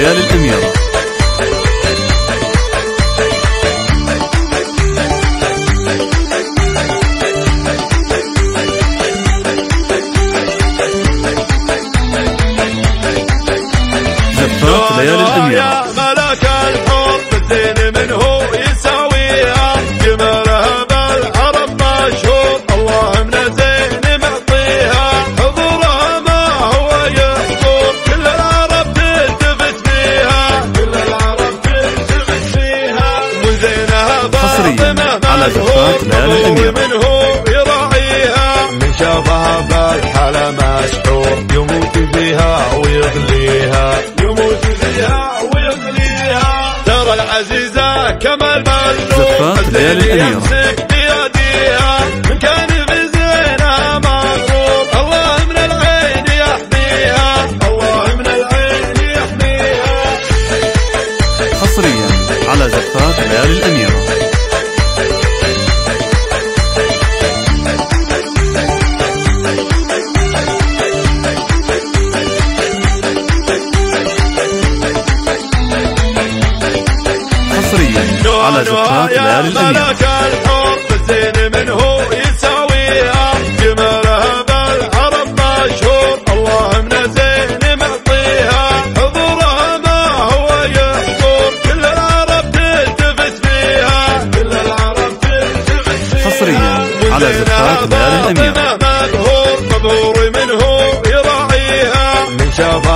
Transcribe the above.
ليالي الأميرة. زفات ليالي الأميرة. ملك الحب الزين من هو يساويها، جمالها بالعرب مشهور، الله من الزين معطيها، حضورها ما هو يحضر، كل العرب تلتفت فيها، كل العرب تلتفت فيها، وزينها فاطمة على زفات ليالي الأميرة. من هو يراعيها، من شافها بالحلا مسحور، يموت بها ويغليها، يموت بها ويغليها، ترى العزيزة كما الملوك الزين يمسك بيديها، من كان في زينها مغرور، الله من العين يحميها، الله من العين يحميها. حصريا على زفات ليالي الأميرة. على زفات ليالي الأميرة. ملك الحب الزين من هو يساويها، جمالها بالعرب مشهور، الله من الزين معطيها، حضورها ما هو يحضر، كل العرب تلتفت فيها، كل العرب تلتفت فيها. حصريا على زفات ليالي الأميرة. مبهور من هو يراعيها، من شافها